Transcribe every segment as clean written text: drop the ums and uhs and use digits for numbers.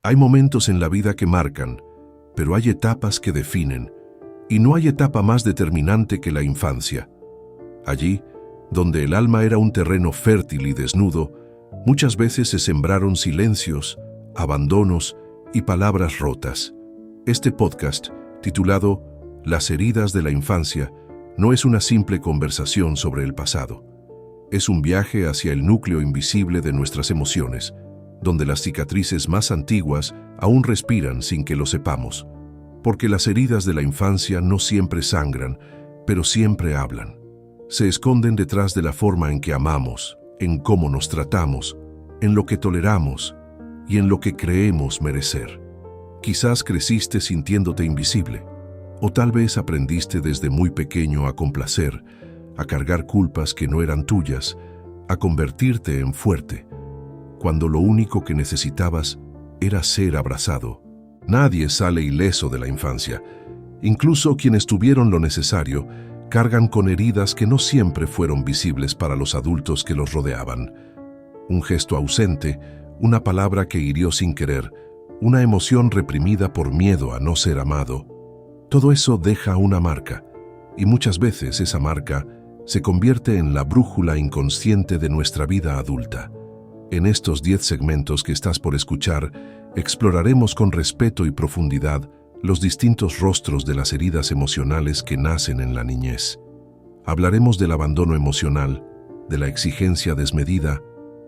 Hay momentos en la vida que marcan, pero hay etapas que definen, y no hay etapa más determinante que la infancia. Allí, donde el alma era un terreno fértil y desnudo, muchas veces se sembraron silencios, abandonos y palabras rotas. Este podcast, titulado Las heridas de la infancia, no es una simple conversación sobre el pasado. Es un viaje hacia el núcleo invisible de nuestras emociones, donde las cicatrices más antiguas aún respiran sin que lo sepamos. Porque las heridas de la infancia no siempre sangran, pero siempre hablan. Se esconden detrás de la forma en que amamos, en cómo nos tratamos, en lo que toleramos y en lo que creemos merecer. Quizás creciste sintiéndote invisible, o tal vez aprendiste desde muy pequeño a complacer, a cargar culpas que no eran tuyas, a convertirte en fuerte, cuando lo único que necesitabas era ser abrazado. Nadie sale ileso de la infancia. Incluso quienes tuvieron lo necesario cargan con heridas que no siempre fueron visibles para los adultos que los rodeaban. Un gesto ausente, una palabra que hirió sin querer, una emoción reprimida por miedo a no ser amado. Todo eso deja una marca, y muchas veces esa marca se convierte en la brújula inconsciente de nuestra vida adulta. En estos 10 segmentos que estás por escuchar, exploraremos con respeto y profundidad los distintos rostros de las heridas emocionales que nacen en la niñez. Hablaremos del abandono emocional, de la exigencia desmedida,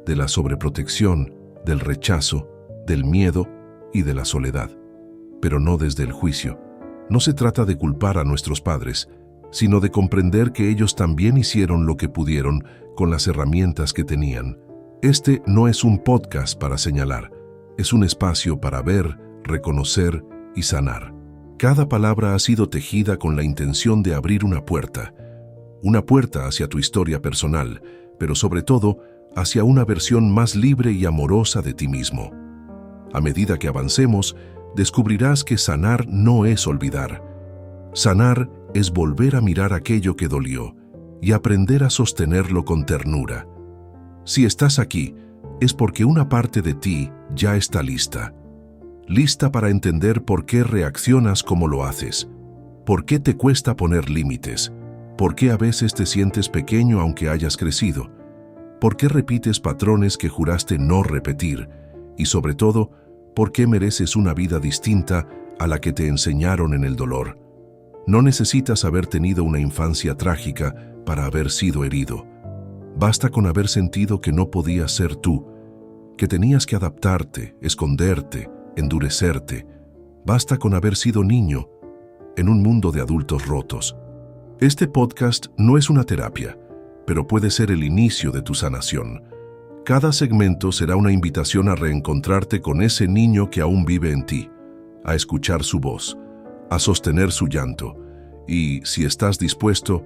de la sobreprotección, del rechazo, del miedo y de la soledad. Pero no desde el juicio. No se trata de culpar a nuestros padres, sino de comprender que ellos también hicieron lo que pudieron con las herramientas que tenían. Este no es un podcast para señalar, es un espacio para ver, reconocer y sanar. Cada palabra ha sido tejida con la intención de abrir una puerta hacia tu historia personal, pero sobre todo hacia una versión más libre y amorosa de ti mismo. A medida que avancemos, descubrirás que sanar no es olvidar. Sanar es volver a mirar aquello que dolió y aprender a sostenerlo con ternura. Si estás aquí, es porque una parte de ti ya está lista. Lista para entender por qué reaccionas como lo haces, por qué te cuesta poner límites, por qué a veces te sientes pequeño aunque hayas crecido, por qué repites patrones que juraste no repetir y sobre todo, por qué mereces una vida distinta a la que te enseñaron en el dolor. No necesitas haber tenido una infancia trágica para haber sido herido. Basta con haber sentido que no podías ser tú, que tenías que adaptarte, esconderte, endurecerte. Basta con haber sido niño en un mundo de adultos rotos. Este podcast no es una terapia, pero puede ser el inicio de tu sanación. Cada segmento será una invitación a reencontrarte con ese niño que aún vive en ti, a escuchar su voz, a sostener su llanto y, si estás dispuesto,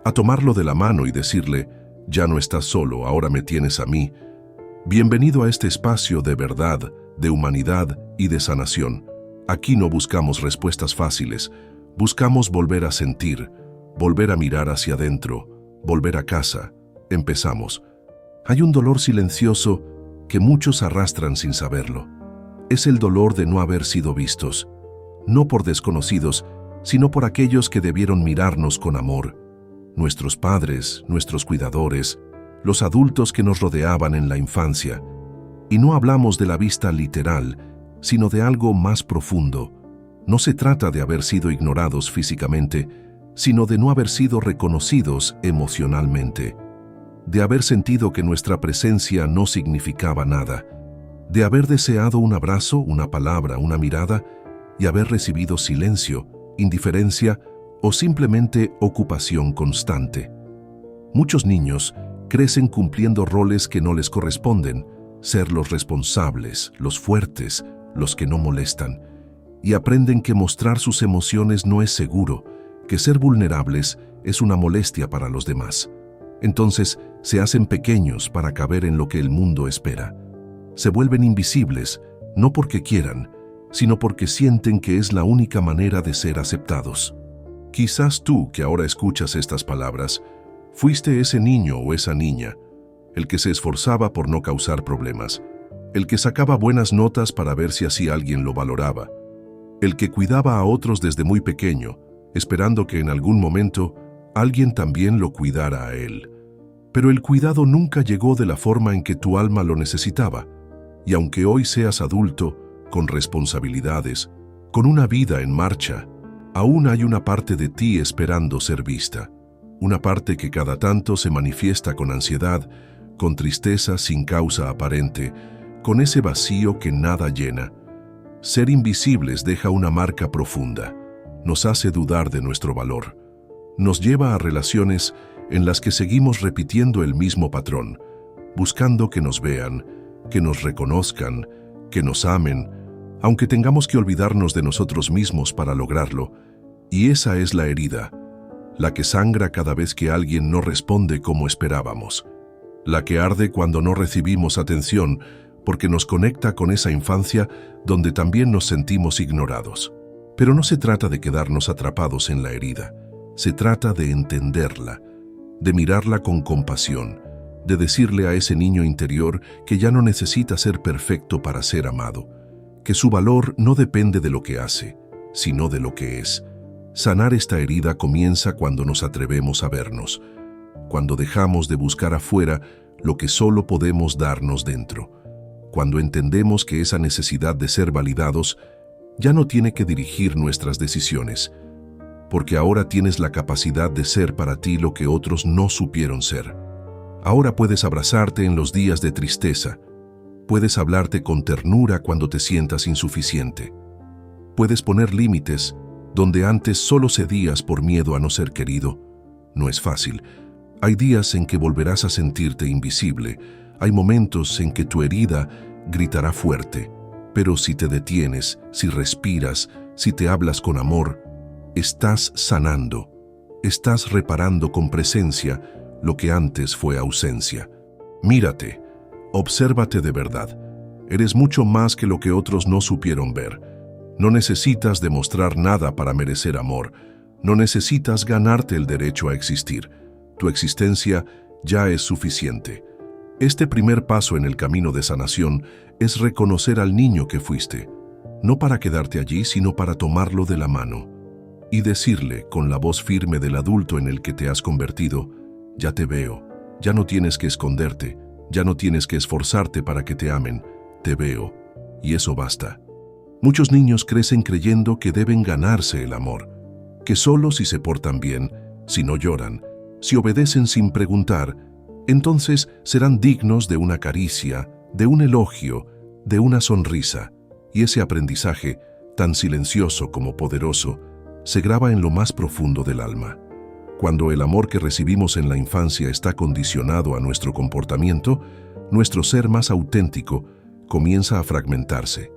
a tomarlo de la mano y decirle: ya no estás solo, ahora me tienes a mí. Bienvenido a este espacio de verdad, de humanidad y de sanación. Aquí no buscamos respuestas fáciles, buscamos volver a sentir, volver a mirar hacia adentro, volver a casa. Empezamos. Hay un dolor silencioso que muchos arrastran sin saberlo. Es el dolor de no haber sido vistos, no por desconocidos, sino por aquellos que debieron mirarnos con amor. Nuestros padres, nuestros cuidadores, los adultos que nos rodeaban en la infancia. Y no hablamos de la vista literal, sino de algo más profundo. No se trata de haber sido ignorados físicamente, sino de no haber sido reconocidos emocionalmente, de haber sentido que nuestra presencia no significaba nada, de haber deseado un abrazo, una palabra, una mirada, y haber recibido silencio, indiferencia o simplemente ocupación constante. Muchos niños crecen cumpliendo roles que no les corresponden, ser los responsables, los fuertes, los que no molestan, y aprenden que mostrar sus emociones no es seguro, que ser vulnerables es una molestia para los demás. Entonces se hacen pequeños para caber en lo que el mundo espera. Se vuelven invisibles, no porque quieran, sino porque sienten que es la única manera de ser aceptados. Quizás tú, que ahora escuchas estas palabras, fuiste ese niño o esa niña, el que se esforzaba por no causar problemas, el que sacaba buenas notas para ver si así alguien lo valoraba, el que cuidaba a otros desde muy pequeño, esperando que en algún momento alguien también lo cuidara a él. Pero el cuidado nunca llegó de la forma en que tu alma lo necesitaba, y aunque hoy seas adulto, con responsabilidades, con una vida en marcha, aún hay una parte de ti esperando ser vista, una parte que cada tanto se manifiesta con ansiedad, con tristeza sin causa aparente, con ese vacío que nada llena. Ser invisibles deja una marca profunda, nos hace dudar de nuestro valor, nos lleva a relaciones en las que seguimos repitiendo el mismo patrón, buscando que nos vean, que nos reconozcan, que nos amen, aunque tengamos que olvidarnos de nosotros mismos para lograrlo. Y esa es la herida, la que sangra cada vez que alguien no responde como esperábamos, la que arde cuando no recibimos atención, porque nos conecta con esa infancia donde también nos sentimos ignorados. Pero no se trata de quedarnos atrapados en la herida, se trata de entenderla, de mirarla con compasión, de decirle a ese niño interior que ya no necesita ser perfecto para ser amado, que su valor no depende de lo que hace, sino de lo que es. Sanar esta herida comienza cuando nos atrevemos a vernos, cuando dejamos de buscar afuera lo que solo podemos darnos dentro, cuando entendemos que esa necesidad de ser validados ya no tiene que dirigir nuestras decisiones, porque ahora tienes la capacidad de ser para ti lo que otros no supieron ser. Ahora puedes abrazarte en los días de tristeza, puedes hablarte con ternura cuando te sientas insuficiente, puedes poner límites donde antes solo cedías por miedo a no ser querido. No es fácil. Hay días en que volverás a sentirte invisible, hay momentos en que tu herida gritará fuerte, pero si te detienes, si respiras, si te hablas con amor, estás sanando, estás reparando con presencia lo que antes fue ausencia. Mírate, obsérvate de verdad. Eres mucho más que lo que otros no supieron ver. No necesitas demostrar nada para merecer amor. No necesitas ganarte el derecho a existir. Tu existencia ya es suficiente. Este primer paso en el camino de sanación es reconocer al niño que fuiste, no para quedarte allí, sino para tomarlo de la mano y decirle con la voz firme del adulto en el que te has convertido: ya te veo, ya no tienes que esconderte, ya no tienes que esforzarte para que te amen, te veo, y eso basta. Muchos niños crecen creyendo que deben ganarse el amor, que solo si se portan bien, si no lloran, si obedecen sin preguntar, entonces serán dignos de una caricia, de un elogio, de una sonrisa, y ese aprendizaje, tan silencioso como poderoso, se graba en lo más profundo del alma. Cuando el amor que recibimos en la infancia está condicionado a nuestro comportamiento, nuestro ser más auténtico comienza a fragmentarse.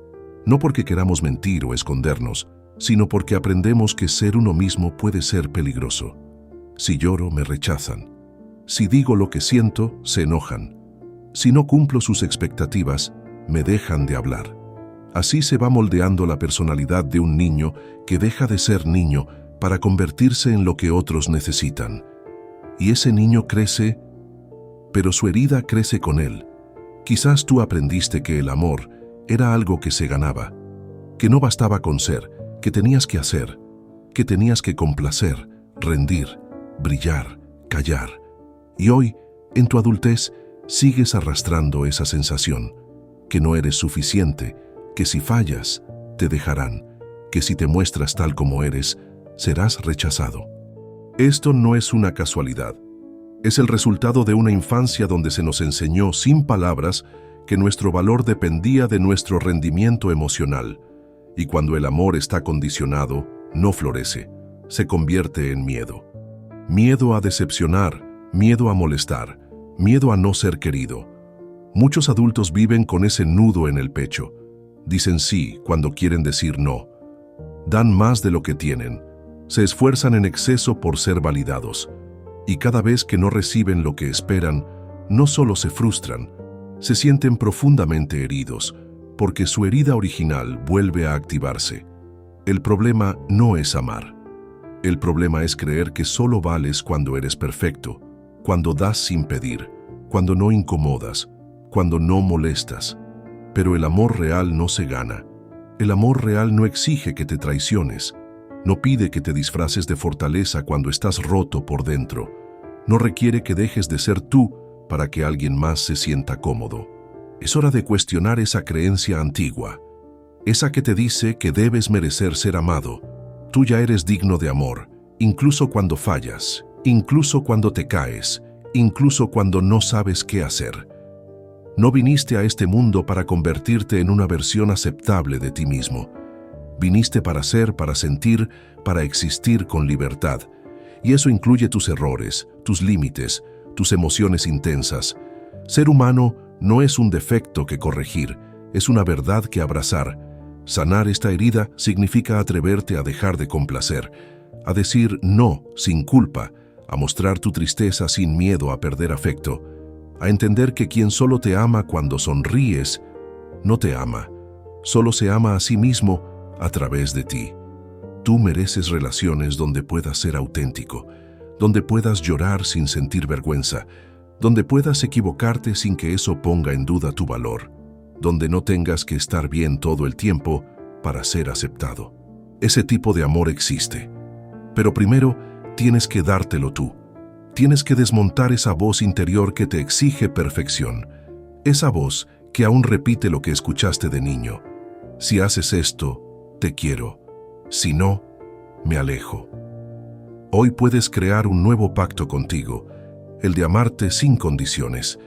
No porque queramos mentir o escondernos, sino porque aprendemos que ser uno mismo puede ser peligroso. Si lloro, me rechazan. Si digo lo que siento, se enojan. Si no cumplo sus expectativas, me dejan de hablar. Así se va moldeando la personalidad de un niño que deja de ser niño para convertirse en lo que otros necesitan. Y ese niño crece, pero su herida crece con él. Quizás tú aprendiste que el amor era algo que se ganaba, que no bastaba con ser, que tenías que hacer, que tenías que complacer, rendir, brillar, callar. Y hoy, en tu adultez, sigues arrastrando esa sensación, que no eres suficiente, que si fallas, te dejarán, que si te muestras tal como eres, serás rechazado. Esto no es una casualidad. Es el resultado de una infancia donde se nos enseñó sin palabras que nuestro valor dependía de nuestro rendimiento emocional. Y cuando el amor está condicionado, no florece, se convierte en miedo. Miedo a decepcionar, miedo a molestar, miedo a no ser querido. Muchos adultos viven con ese nudo en el pecho. Dicen sí cuando quieren decir no. Dan más de lo que tienen. Se esfuerzan en exceso por ser validados. Y cada vez que no reciben lo que esperan, no solo se frustran, se sienten profundamente heridos, porque su herida original vuelve a activarse. El problema no es amar. El problema es creer que solo vales cuando eres perfecto, cuando das sin pedir, cuando no incomodas, cuando no molestas. Pero el amor real no se gana. El amor real no exige que te traiciones. No pide que te disfraces de fortaleza cuando estás roto por dentro. No requiere que dejes de ser tú para que alguien más se sienta cómodo. Es hora de cuestionar esa creencia antigua, esa que te dice que debes merecer ser amado. Tú ya eres digno de amor, incluso cuando fallas, incluso cuando te caes, incluso cuando no sabes qué hacer. No viniste a este mundo para convertirte en una versión aceptable de ti mismo. Viniste para ser, para sentir, para existir con libertad. Y eso incluye tus errores, tus límites, tus emociones intensas. Ser humano no es un defecto que corregir, es una verdad que abrazar. Sanar esta herida significa atreverte a dejar de complacer, a decir no sin culpa, a mostrar tu tristeza sin miedo a perder afecto, a entender que quien solo te ama cuando sonríes, no te ama, solo se ama a sí mismo a través de ti. Tú mereces relaciones donde puedas ser auténtico, donde puedas llorar sin sentir vergüenza, donde puedas equivocarte sin que eso ponga en duda tu valor, donde no tengas que estar bien todo el tiempo para ser aceptado. Ese tipo de amor existe. Pero primero tienes que dártelo tú. Tienes que desmontar esa voz interior que te exige perfección, esa voz que aún repite lo que escuchaste de niño. Si haces esto, te quiero. Si no, me alejo. Hoy puedes crear un nuevo pacto contigo, el de amarte sin condiciones,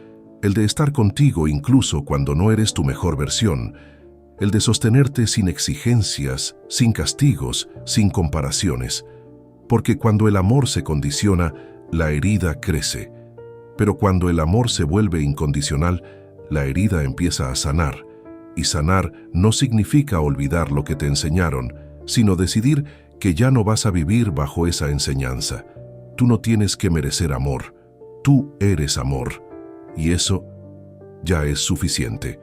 el de estar contigo incluso cuando no eres tu mejor versión, el de sostenerte sin exigencias, sin castigos, sin comparaciones. Porque cuando el amor se condiciona, la herida crece. Pero cuando el amor se vuelve incondicional, la herida empieza a sanar. Y sanar no significa olvidar lo que te enseñaron, sino decidir que ya no vas a vivir bajo esa enseñanza. Tú no tienes que merecer amor. Tú eres amor. Y eso ya es suficiente.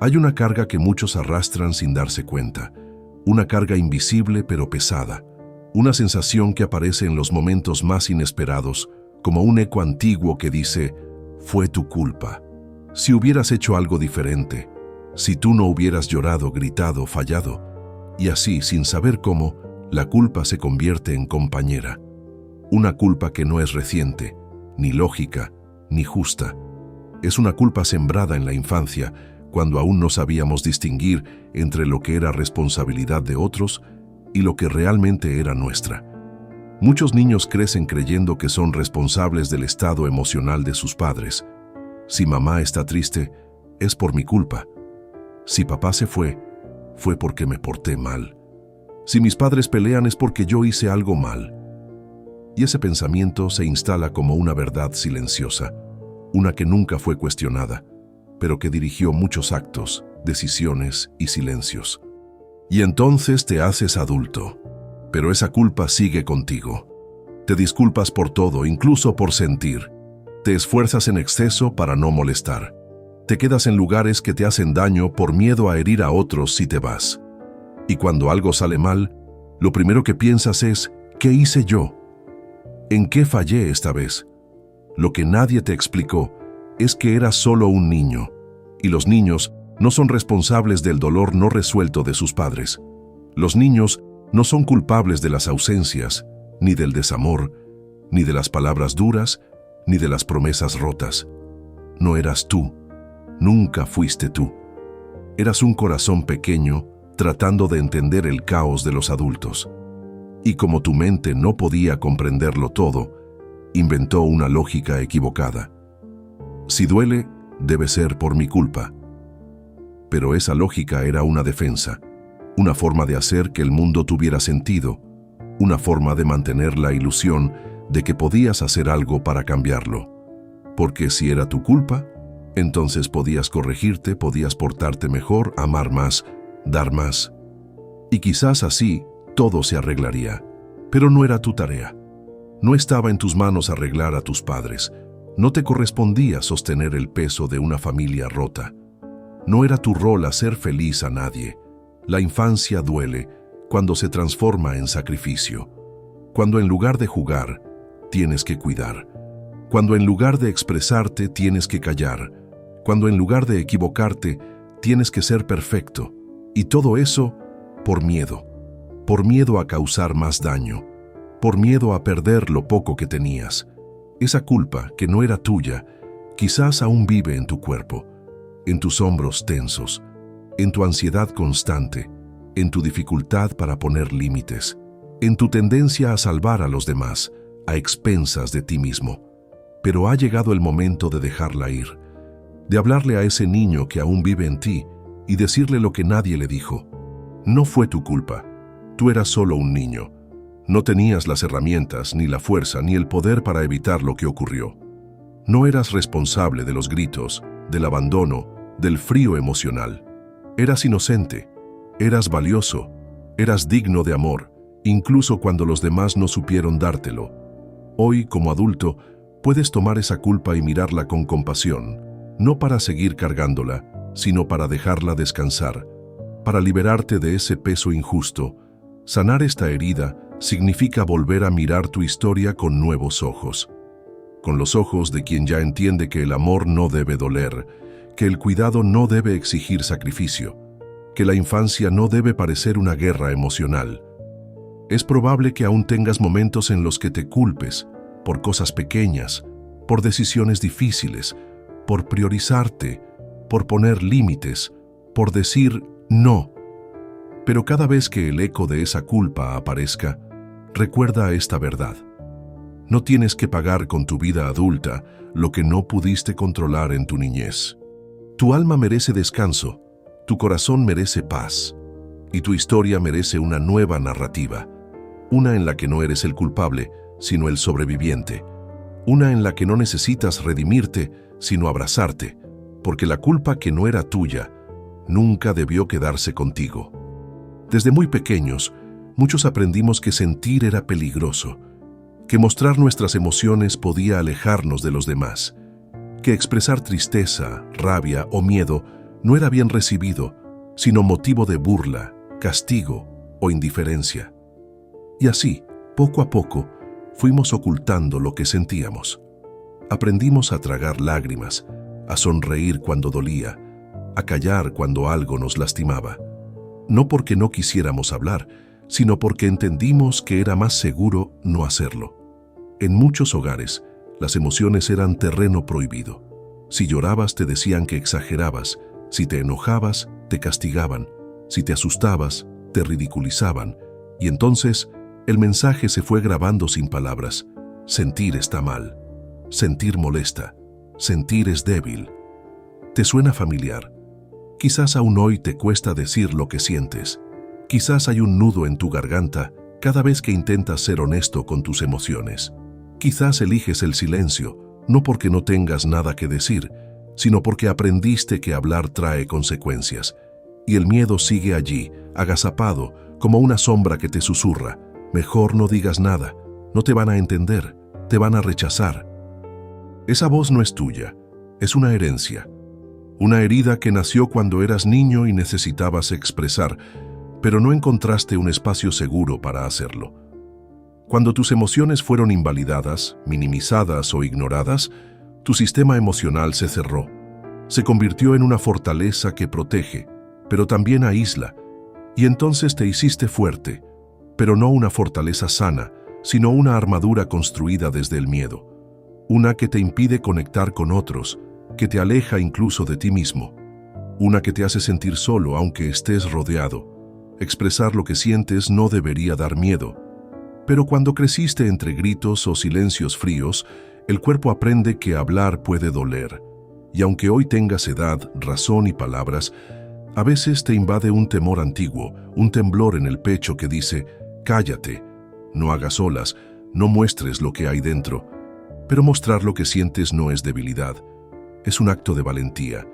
Hay una carga que muchos arrastran sin darse cuenta. Una carga invisible pero pesada. Una sensación que aparece en los momentos más inesperados, como un eco antiguo que dice, fue tu culpa. Si hubieras hecho algo diferente, si tú no hubieras llorado, gritado, fallado. Y así, sin saber cómo, la culpa se convierte en compañera. Una culpa que no es reciente, ni lógica, ni justa. Es una culpa sembrada en la infancia, cuando aún no sabíamos distinguir entre lo que era responsabilidad de otros y lo que realmente era nuestra. Muchos niños crecen creyendo que son responsables del estado emocional de sus padres. Si mamá está triste, es por mi culpa. Si papá se fue porque me porté mal. Si mis padres pelean es porque yo hice algo mal. Y ese pensamiento se instala como una verdad silenciosa, una que nunca fue cuestionada, pero que dirigió muchos actos, decisiones y silencios. Y entonces te haces adulto, pero esa culpa sigue contigo. Te disculpas por todo, incluso por sentir. Te esfuerzas en exceso para no molestar. Te quedas en lugares que te hacen daño por miedo a herir a otros si te vas. Y cuando algo sale mal, lo primero que piensas es, ¿qué hice yo? ¿En qué fallé esta vez? Lo que nadie te explicó es que eras solo un niño, y los niños no son responsables del dolor no resuelto de sus padres. Los niños no son culpables de las ausencias, ni del desamor, ni de las palabras duras, ni de las promesas rotas. No eras tú, nunca fuiste tú. Eras un corazón pequeño tratando de entender el caos de los adultos. Y como tu mente no podía comprenderlo todo, inventó una lógica equivocada. Si duele, debe ser por mi culpa. Pero esa lógica era una defensa, una forma de hacer que el mundo tuviera sentido, una forma de mantener la ilusión de que podías hacer algo para cambiarlo. Porque si era tu culpa, entonces podías corregirte, podías portarte mejor, amar más, dar más. Y quizás así todo se arreglaría. Pero no era tu tarea. No estaba en tus manos arreglar a tus padres. No te correspondía sostener el peso de una familia rota. No era tu rol hacer feliz a nadie. La infancia duele cuando se transforma en sacrificio. Cuando en lugar de jugar, tienes que cuidar. Cuando en lugar de expresarte, tienes que callar. Cuando en lugar de equivocarte, tienes que ser perfecto. Y todo eso por miedo. Por miedo a causar más daño. Por miedo a perder lo poco que tenías. Esa culpa, que no era tuya, quizás aún vive en tu cuerpo, en tus hombros tensos, en tu ansiedad constante, en tu dificultad para poner límites, en tu tendencia a salvar a los demás, a expensas de ti mismo. Pero ha llegado el momento de dejarla ir, de hablarle a ese niño que aún vive en ti y decirle lo que nadie le dijo. No fue tu culpa. Tú eras solo un niño. No tenías las herramientas, ni la fuerza, ni el poder para evitar lo que ocurrió. No eras responsable de los gritos, del abandono, del frío emocional. Eras inocente, eras valioso, eras digno de amor, incluso cuando los demás no supieron dártelo. Hoy, como adulto, puedes tomar esa culpa y mirarla con compasión, no para seguir cargándola, sino para dejarla descansar, para liberarte de ese peso injusto. Sanar esta herida significa volver a mirar tu historia con nuevos ojos, con los ojos de quien ya entiende que el amor no debe doler, que el cuidado no debe exigir sacrificio, que la infancia no debe parecer una guerra emocional. Es probable que aún tengas momentos en los que te culpes por cosas pequeñas, por decisiones difíciles, por priorizarte, por poner límites, por decir no. Pero cada vez que el eco de esa culpa aparezca, recuerda esta verdad. No tienes que pagar con tu vida adulta lo que no pudiste controlar en tu niñez. Tu alma merece descanso, tu corazón merece paz, y tu historia merece una nueva narrativa, una en la que no eres el culpable, sino el sobreviviente, una en la que no necesitas redimirte, sino abrazarte, porque la culpa que no era tuya nunca debió quedarse contigo. Desde muy pequeños, muchos aprendimos que sentir era peligroso, que mostrar nuestras emociones podía alejarnos de los demás, que expresar tristeza, rabia o miedo no era bien recibido, sino motivo de burla, castigo o indiferencia. Y así, poco a poco, fuimos ocultando lo que sentíamos. Aprendimos a tragar lágrimas, a sonreír cuando dolía, a callar cuando algo nos lastimaba. No porque no quisiéramos hablar, sino porque entendimos que era más seguro no hacerlo. En muchos hogares, las emociones eran terreno prohibido. Si llorabas, te decían que exagerabas. Si te enojabas, te castigaban. Si te asustabas, te ridiculizaban. Y entonces, el mensaje se fue grabando sin palabras. Sentir está mal. Sentir molesta. Sentir es débil. ¿Te suena familiar? Quizás aún hoy te cuesta decir lo que sientes. Quizás hay un nudo en tu garganta cada vez que intentas ser honesto con tus emociones. Quizás eliges el silencio, no porque no tengas nada que decir, sino porque aprendiste que hablar trae consecuencias. Y el miedo sigue allí, agazapado, como una sombra que te susurra. Mejor no digas nada, no te van a entender, te van a rechazar. Esa voz no es tuya, es una herencia. Una herida que nació cuando eras niño y necesitabas expresar, pero no encontraste un espacio seguro para hacerlo. Cuando tus emociones fueron invalidadas, minimizadas o ignoradas, tu sistema emocional se cerró. Se convirtió en una fortaleza que protege, pero también aísla, y entonces te hiciste fuerte, pero no una fortaleza sana, sino una armadura construida desde el miedo, una que te impide conectar con otros, que te aleja incluso de ti mismo, una que te hace sentir solo aunque estés rodeado. Expresar lo que sientes no debería dar miedo, pero cuando creciste entre gritos o silencios fríos, el cuerpo aprende que hablar puede doler, y aunque hoy tengas edad, razón y palabras, a veces te invade un temor antiguo, un temblor en el pecho que dice, cállate, no hagas olas, no muestres lo que hay dentro. Pero mostrar lo que sientes no es debilidad, es un acto de valentía,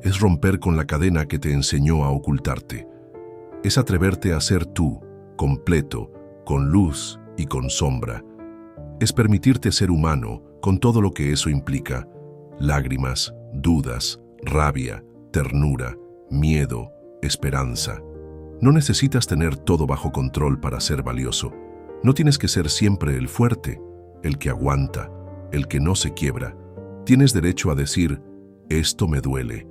es romper con la cadena que te enseñó a ocultarte. Es atreverte a ser tú, completo, con luz y con sombra. Es permitirte ser humano con todo lo que eso implica, lágrimas, dudas, rabia, ternura, miedo, esperanza. No necesitas tener todo bajo control para ser valioso. No tienes que ser siempre el fuerte, el que aguanta, el que no se quiebra. Tienes derecho a decir, esto me duele,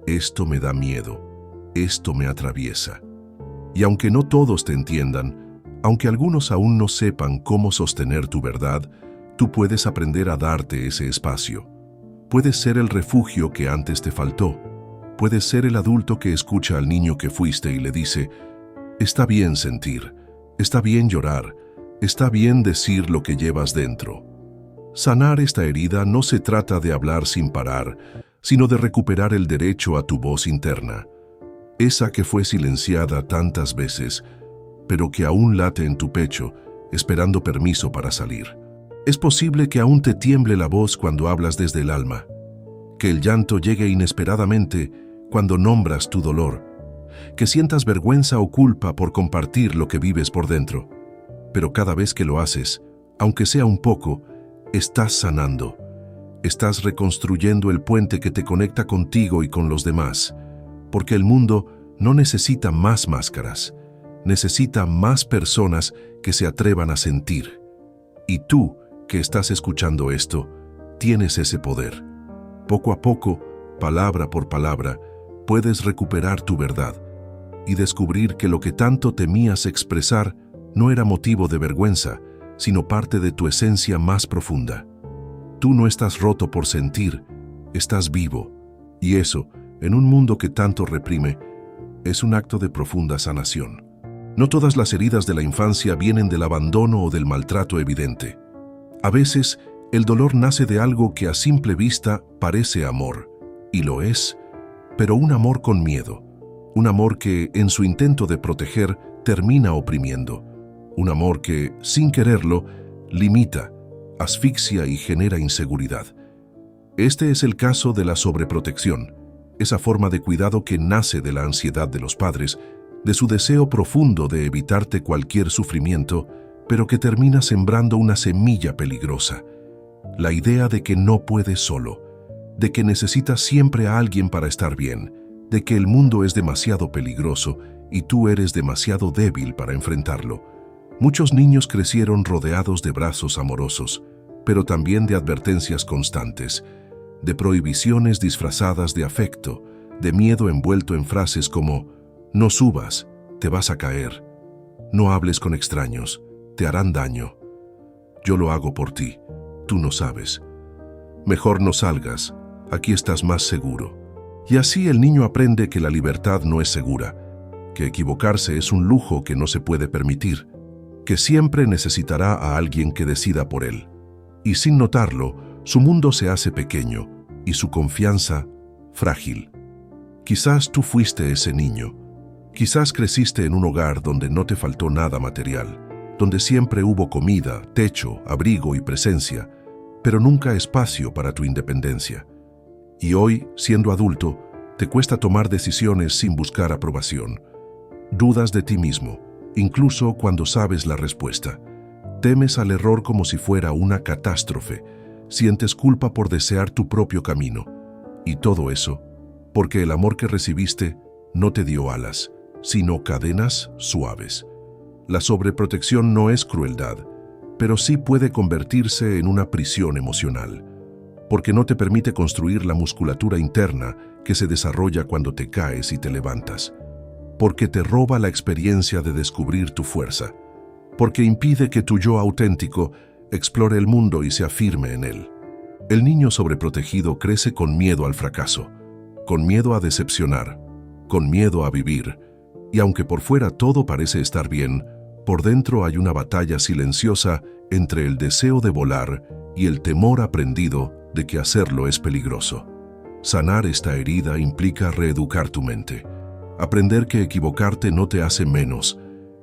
esto me da miedo, esto me atraviesa. Y aunque no todos te entiendan, aunque algunos aún no sepan cómo sostener tu verdad, tú puedes aprender a darte ese espacio. Puedes ser el refugio que antes te faltó. Puedes ser el adulto que escucha al niño que fuiste y le dice, está bien sentir, está bien llorar, está bien decir lo que llevas dentro. Sanar esta herida no se trata de hablar sin parar, sino de recuperar el derecho a tu voz interna, esa que fue silenciada tantas veces, pero que aún late en tu pecho, esperando permiso para salir. Es posible que aún te tiemble la voz cuando hablas desde el alma, que el llanto llegue inesperadamente cuando nombras tu dolor, que sientas vergüenza o culpa por compartir lo que vives por dentro. Pero cada vez que lo haces, aunque sea un poco, estás sanando. Estás reconstruyendo el puente que te conecta contigo y con los demás, porque el mundo no necesita más máscaras, necesita más personas que se atrevan a sentir. Y tú, que estás escuchando esto, tienes ese poder. Poco a poco, palabra por palabra, puedes recuperar tu verdad y descubrir que lo que tanto temías expresar no era motivo de vergüenza, sino parte de tu esencia más profunda. Tú no estás roto por sentir, estás vivo. Y eso, en un mundo que tanto reprime, es un acto de profunda sanación. No todas las heridas de la infancia vienen del abandono o del maltrato evidente. A veces, el dolor nace de algo que a simple vista parece amor, y lo es, pero un amor con miedo, un amor que, en su intento de proteger, termina oprimiendo, un amor que, sin quererlo, limita, asfixia y genera inseguridad. Este es el caso de la sobreprotección, esa forma de cuidado que nace de la ansiedad de los padres, de su deseo profundo de evitarte cualquier sufrimiento, pero que termina sembrando una semilla peligrosa. La idea de que no puedes solo, de que necesitas siempre a alguien para estar bien, de que el mundo es demasiado peligroso y tú eres demasiado débil para enfrentarlo. Muchos niños crecieron rodeados de brazos amorosos, pero también de advertencias constantes, de prohibiciones disfrazadas de afecto, de miedo envuelto en frases como «No subas, te vas a caer», «No hables con extraños, te harán daño», «Yo lo hago por ti, tú no sabes», «Mejor no salgas, aquí estás más seguro». Y así el niño aprende que la libertad no es segura, que equivocarse es un lujo que no se puede permitir, que siempre necesitará a alguien que decida por él. Y sin notarlo, su mundo se hace pequeño y su confianza frágil. Quizás tú fuiste ese niño. Quizás creciste en un hogar donde no te faltó nada material, donde siempre hubo comida, techo, abrigo y presencia, pero nunca espacio para tu independencia. Y hoy, siendo adulto, te cuesta tomar decisiones sin buscar aprobación. Dudas de ti mismo, incluso cuando sabes la respuesta. Temes al error como si fuera una catástrofe. Sientes culpa por desear tu propio camino. Y todo eso, porque el amor que recibiste no te dio alas, sino cadenas suaves. La sobreprotección no es crueldad, pero sí puede convertirse en una prisión emocional, porque no te permite construir la musculatura interna que se desarrolla cuando te caes y te levantas, porque te roba la experiencia de descubrir tu fuerza, porque impide que tu yo auténtico explore el mundo y se afirme en él. El niño sobreprotegido crece con miedo al fracaso, con miedo a decepcionar, con miedo a vivir, y aunque por fuera todo parece estar bien, por dentro hay una batalla silenciosa entre el deseo de volar y el temor aprendido de que hacerlo es peligroso. Sanar esta herida implica reeducar tu mente, aprender que equivocarte no te hace menos,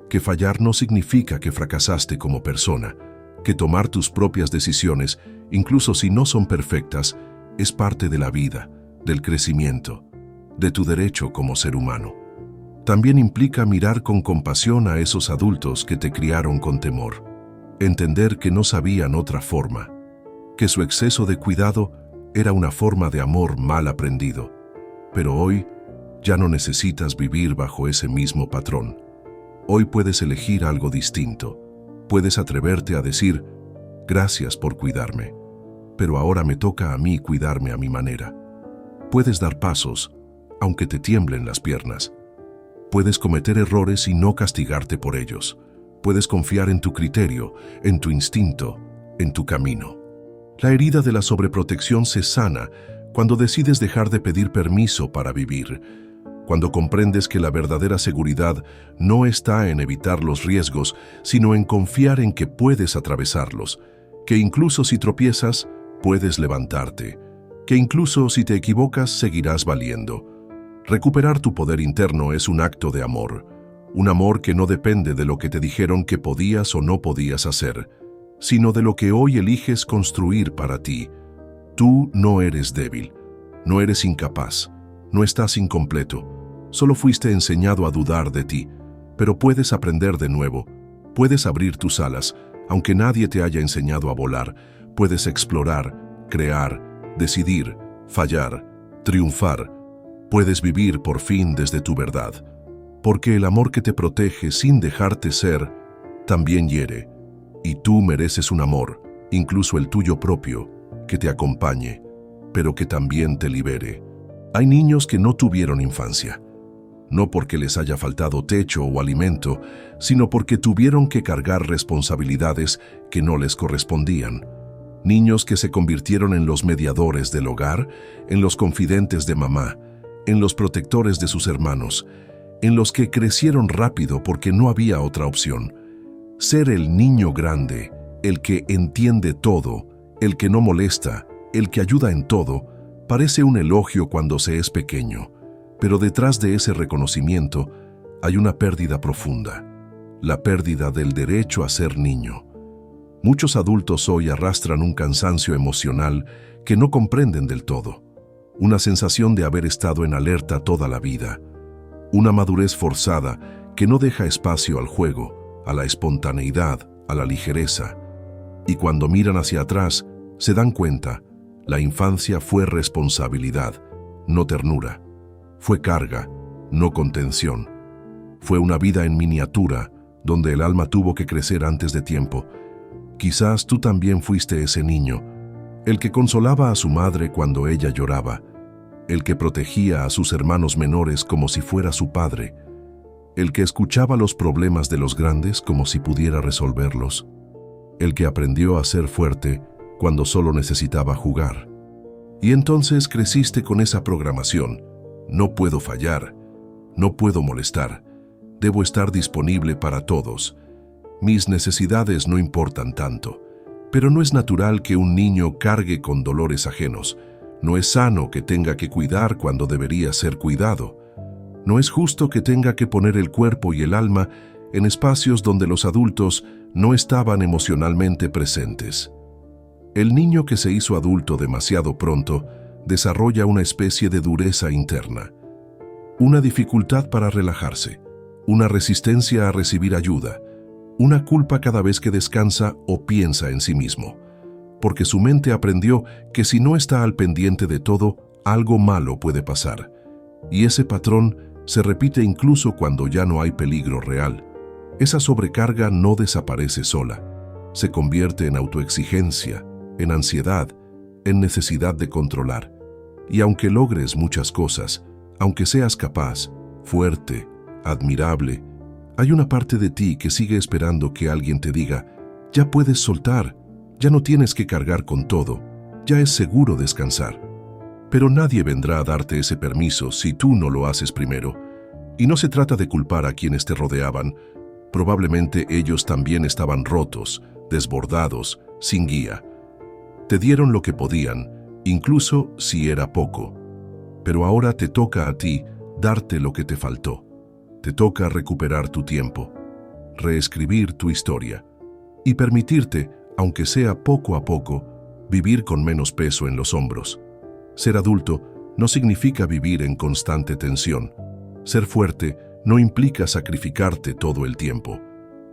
que fallar no significa que fracasaste como persona, que tomar tus propias decisiones, incluso si no son perfectas, es parte de la vida, del crecimiento, de tu derecho como ser humano. También implica mirar con compasión a esos adultos que te criaron con temor, entender que no sabían otra forma, que su exceso de cuidado era una forma de amor mal aprendido. Pero hoy ya no necesitas vivir bajo ese mismo patrón. Hoy puedes elegir algo distinto. Puedes atreverte a decir, gracias por cuidarme, pero ahora me toca a mí cuidarme a mi manera. Puedes dar pasos, aunque te tiemblen las piernas. Puedes cometer errores y no castigarte por ellos. Puedes confiar en tu criterio, en tu instinto, en tu camino. La herida de la sobreprotección se sana cuando decides dejar de pedir permiso para vivir, cuando comprendes que la verdadera seguridad no está en evitar los riesgos, sino en confiar en que puedes atravesarlos, que incluso si tropiezas, puedes levantarte, que incluso si te equivocas, seguirás valiendo. Recuperar tu poder interno es un acto de amor, un amor que no depende de lo que te dijeron que podías o no podías hacer, sino de lo que hoy eliges construir para ti. Tú no eres débil, no eres incapaz, no estás incompleto. Solo fuiste enseñado a dudar de ti, pero puedes aprender de nuevo. Puedes abrir tus alas, aunque nadie te haya enseñado a volar. Puedes explorar, crear, decidir, fallar, triunfar. Puedes vivir por fin desde tu verdad. Porque el amor que te protege sin dejarte ser, también hiere. Y tú mereces un amor, incluso el tuyo propio, que te acompañe, pero que también te libere. Hay niños que no tuvieron infancia. No porque les haya faltado techo o alimento, sino porque tuvieron que cargar responsabilidades que no les correspondían. Niños que se convirtieron en los mediadores del hogar, en los confidentes de mamá, en los protectores de sus hermanos, en los que crecieron rápido porque no había otra opción. Ser el niño grande, el que entiende todo, el que no molesta, el que ayuda en todo, parece un elogio cuando se es pequeño. Pero detrás de ese reconocimiento hay una pérdida profunda, la pérdida del derecho a ser niño. Muchos adultos hoy arrastran un cansancio emocional que no comprenden del todo, una sensación de haber estado en alerta toda la vida, una madurez forzada que no deja espacio al juego, a la espontaneidad, a la ligereza. Y cuando miran hacia atrás, se dan cuenta, la infancia fue responsabilidad, no ternura. Fue carga, no contención. Fue una vida en miniatura, donde el alma tuvo que crecer antes de tiempo. Quizás tú también fuiste ese niño, el que consolaba a su madre cuando ella lloraba, el que protegía a sus hermanos menores como si fuera su padre, el que escuchaba los problemas de los grandes como si pudiera resolverlos, el que aprendió a ser fuerte cuando solo necesitaba jugar. Y entonces creciste con esa programación. No puedo fallar, no puedo molestar, debo estar disponible para todos. Mis necesidades no importan tanto, pero no es natural que un niño cargue con dolores ajenos. No es sano que tenga que cuidar cuando debería ser cuidado. No es justo que tenga que poner el cuerpo y el alma en espacios donde los adultos no estaban emocionalmente presentes. El niño que se hizo adulto demasiado pronto desarrolla una especie de dureza interna, una dificultad para relajarse, una resistencia a recibir ayuda, una culpa cada vez que descansa o piensa en sí mismo, porque su mente aprendió que si no está al pendiente de todo, algo malo puede pasar. Y ese patrón se repite incluso cuando ya no hay peligro real. Esa sobrecarga no desaparece sola, se convierte en autoexigencia, en ansiedad, en necesidad de controlar. Y aunque logres muchas cosas, aunque seas capaz, fuerte, admirable, hay una parte de ti que sigue esperando que alguien te diga, ya puedes soltar, ya no tienes que cargar con todo, ya es seguro descansar. Pero nadie vendrá a darte ese permiso si tú no lo haces primero. Y no se trata de culpar a quienes te rodeaban. Probablemente ellos también estaban rotos, desbordados, sin guía. Te dieron lo que podían, incluso si era poco. Pero ahora te toca a ti darte lo que te faltó. Te toca recuperar tu tiempo, reescribir tu historia y permitirte, aunque sea poco a poco, vivir con menos peso en los hombros. Ser adulto no significa vivir en constante tensión. Ser fuerte no implica sacrificarte todo el tiempo.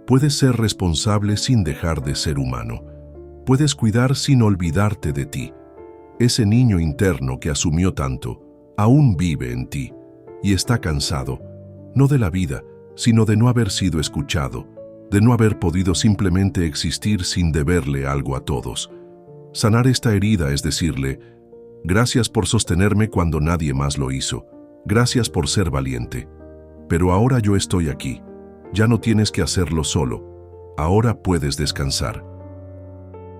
Puedes ser responsable sin dejar de ser humano. Puedes cuidar sin olvidarte de ti. Ese niño interno que asumió tanto, aún vive en ti y está cansado, no de la vida, sino de no haber sido escuchado, de no haber podido simplemente existir sin deberle algo a todos. Sanar esta herida es decirle, gracias por sostenerme cuando nadie más lo hizo. Gracias por ser valiente. Pero ahora yo estoy aquí. Ya no tienes que hacerlo solo. Ahora puedes descansar.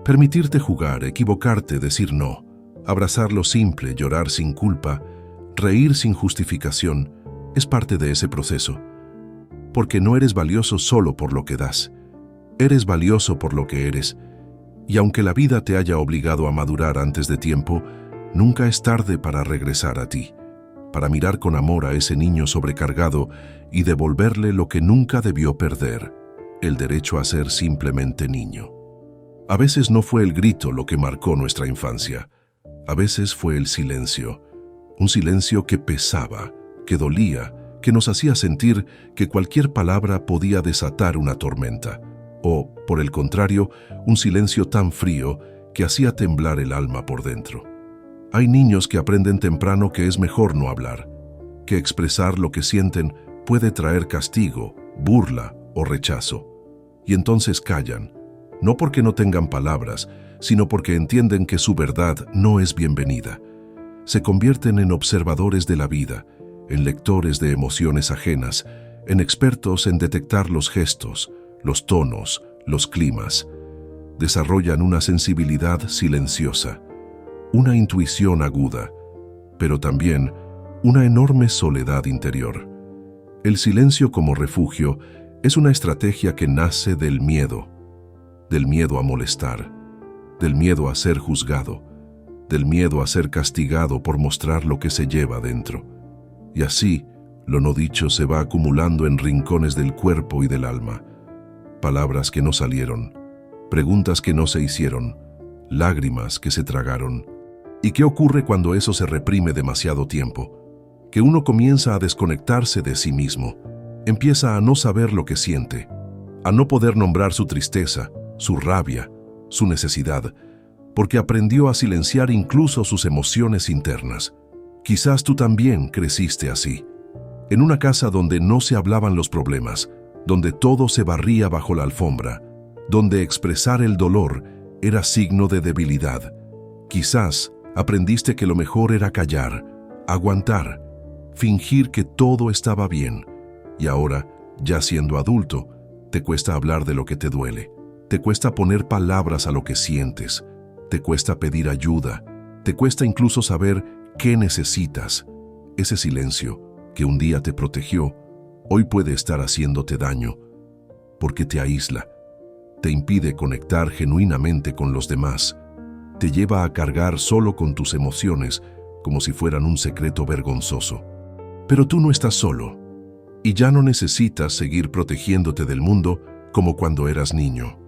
Permitirte jugar, equivocarte, decir no, abrazar lo simple, llorar sin culpa, reír sin justificación, es parte de ese proceso. Porque no eres valioso solo por lo que das. Eres valioso por lo que eres. Y aunque la vida te haya obligado a madurar antes de tiempo, nunca es tarde para regresar a ti, para mirar con amor a ese niño sobrecargado y devolverle lo que nunca debió perder, el derecho a ser simplemente niño. A veces no fue el grito lo que marcó nuestra infancia. A veces fue el silencio. Un silencio que pesaba, que dolía, que nos hacía sentir que cualquier palabra podía desatar una tormenta. O, por el contrario, un silencio tan frío que hacía temblar el alma por dentro. Hay niños que aprenden temprano que es mejor no hablar, que expresar lo que sienten puede traer castigo, burla o rechazo. Y entonces callan, no porque no tengan palabras, sino porque entienden que su verdad no es bienvenida. Se convierten en observadores de la vida, en lectores de emociones ajenas, en expertos en detectar los gestos, los tonos, los climas. Desarrollan una sensibilidad silenciosa, una intuición aguda, pero también una enorme soledad interior. El silencio como refugio es una estrategia que nace del miedo a molestar, del miedo a ser juzgado, del miedo a ser castigado por mostrar lo que se lleva dentro. Y así, lo no dicho se va acumulando en rincones del cuerpo y del alma. Palabras que no salieron, preguntas que no se hicieron, lágrimas que se tragaron. ¿Y qué ocurre cuando eso se reprime demasiado tiempo? Que uno comienza a desconectarse de sí mismo, empieza a no saber lo que siente, a no poder nombrar su tristeza, su rabia, su necesidad, porque aprendió a silenciar incluso sus emociones internas. Quizás tú también creciste así, en una casa donde no se hablaban los problemas, donde todo se barría bajo la alfombra, donde expresar el dolor era signo de debilidad. Quizás aprendiste que lo mejor era callar, aguantar, fingir que todo estaba bien. Y ahora, ya siendo adulto, te cuesta hablar de lo que te duele, te cuesta poner palabras a lo que sientes, te cuesta pedir ayuda, te cuesta incluso saber qué necesitas. Ese silencio que un día te protegió, hoy puede estar haciéndote daño, porque te aísla, te impide conectar genuinamente con los demás, te lleva a cargar solo con tus emociones como si fueran un secreto vergonzoso. Pero tú no estás solo, y ya no necesitas seguir protegiéndote del mundo como cuando eras niño.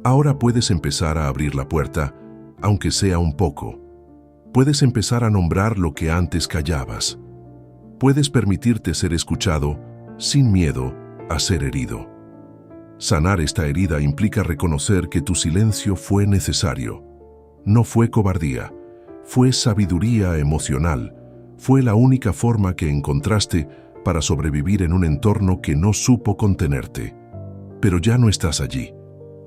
Ahora puedes empezar a abrir la puerta, aunque sea un poco. Puedes empezar a nombrar lo que antes callabas. Puedes permitirte ser escuchado sin miedo a ser herido. Sanar esta herida implica reconocer que tu silencio fue necesario. No fue cobardía, fue sabiduría emocional. Fue la única forma que encontraste para sobrevivir en un entorno que no supo contenerte. Pero ya no estás allí.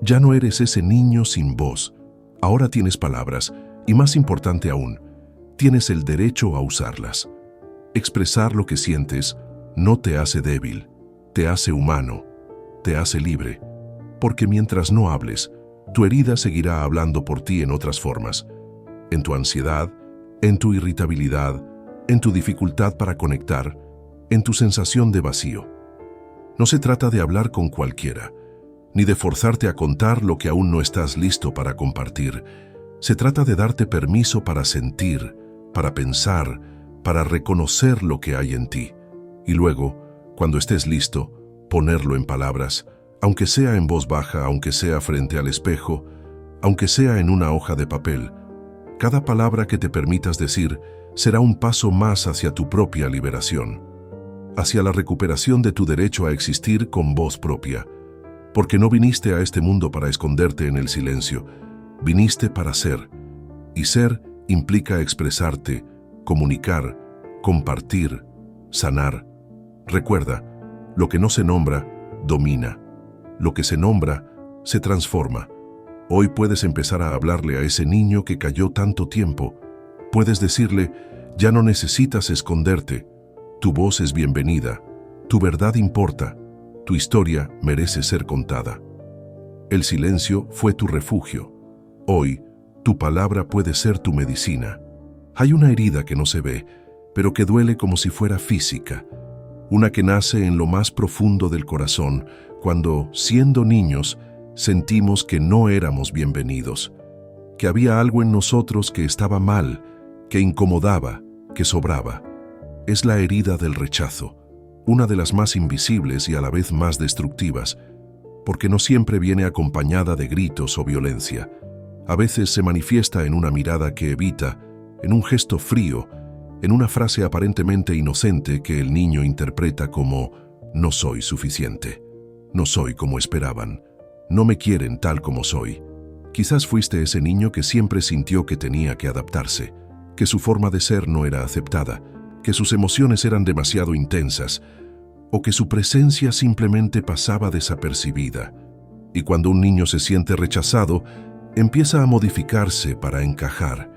Ya no eres ese niño sin voz. Ahora tienes palabras y, más importante aún, tienes el derecho a usarlas. Expresar lo que sientes no te hace débil, te hace humano, te hace libre, porque mientras no hables, tu herida seguirá hablando por ti en otras formas, en tu ansiedad, en tu irritabilidad, en tu dificultad para conectar, en tu sensación de vacío. No se trata de hablar con cualquiera, ni de forzarte a contar lo que aún no estás listo para compartir. Se trata de darte permiso para sentir, para pensar, para reconocer lo que hay en ti. Y luego, cuando estés listo, ponerlo en palabras, aunque sea en voz baja, aunque sea frente al espejo, aunque sea en una hoja de papel. Cada palabra que te permitas decir será un paso más hacia tu propia liberación, hacia la recuperación de tu derecho a existir con voz propia. Porque no viniste a este mundo para esconderte en el silencio, viniste para ser. Y ser implica expresarte, comunicar, compartir, sanar. Recuerda, lo que no se nombra, domina. Lo que se nombra, se transforma. Hoy puedes empezar a hablarle a ese niño que calló tanto tiempo. Puedes decirle, ya no necesitas esconderte, Tu voz es bienvenida, tu verdad importa, tu historia merece ser contada. El silencio fue tu refugio. Hoy, tu palabra puede ser tu medicina. Hay una herida que no se ve, pero que duele como si fuera física. Una que nace en lo más profundo del corazón, cuando, siendo niños, sentimos que no éramos bienvenidos, que había algo en nosotros que estaba mal, que incomodaba, que sobraba. Es la herida del rechazo, una de las más invisibles y a la vez más destructivas, porque no siempre viene acompañada de gritos o violencia. A veces se manifiesta en una mirada que evita, en un gesto frío, en una frase aparentemente inocente que el niño interpreta como «no soy suficiente, no soy como esperaban, no me quieren tal como soy». Quizás fuiste ese niño que siempre sintió que tenía que adaptarse, que su forma de ser no era aceptada, que sus emociones eran demasiado intensas, o que su presencia simplemente pasaba desapercibida. Y cuando un niño se siente rechazado, empieza a modificarse para encajar,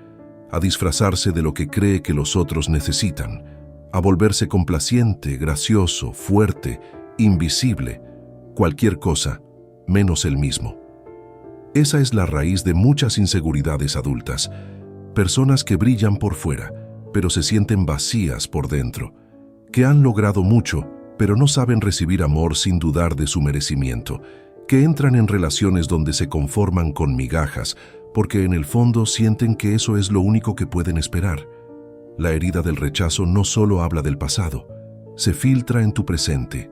a disfrazarse de lo que cree que los otros necesitan, a volverse complaciente, gracioso, fuerte, invisible, cualquier cosa, menos él mismo. Esa es la raíz de muchas inseguridades adultas, personas que brillan por fuera, pero se sienten vacías por dentro, que han logrado mucho, pero no saben recibir amor sin dudar de su merecimiento, que entran en relaciones donde se conforman con migajas, porque en el fondo sienten que eso es lo único que pueden esperar. La herida del rechazo no solo habla del pasado, se filtra en tu presente,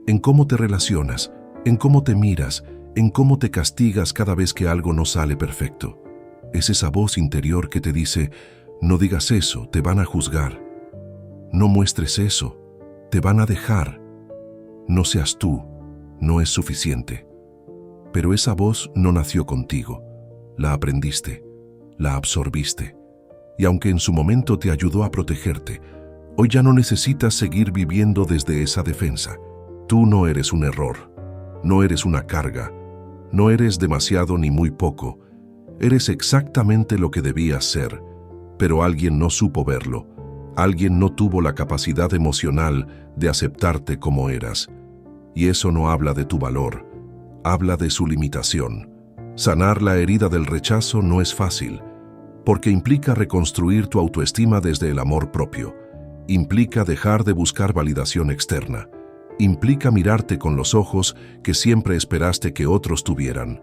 en cómo te relacionas, en cómo te miras, en cómo te castigas cada vez que algo no sale perfecto. Es esa voz interior que te dice, no digas eso, te van a juzgar. No muestres eso, te van a dejar. No seas tú, no es suficiente. Pero esa voz no nació contigo, la aprendiste, la absorbiste. Y aunque en su momento te ayudó a protegerte, hoy ya no necesitas seguir viviendo desde esa defensa. Tú no eres un error, no eres una carga, no eres demasiado ni muy poco. Eres exactamente lo que debías ser, pero alguien no supo verlo. Alguien no tuvo la capacidad emocional de aceptarte como eras. Y eso no habla de tu valor, habla de su limitación. Sanar la herida del rechazo no es fácil, porque implica reconstruir tu autoestima desde el amor propio. Implica dejar de buscar validación externa. Implica mirarte con los ojos que siempre esperaste que otros tuvieran.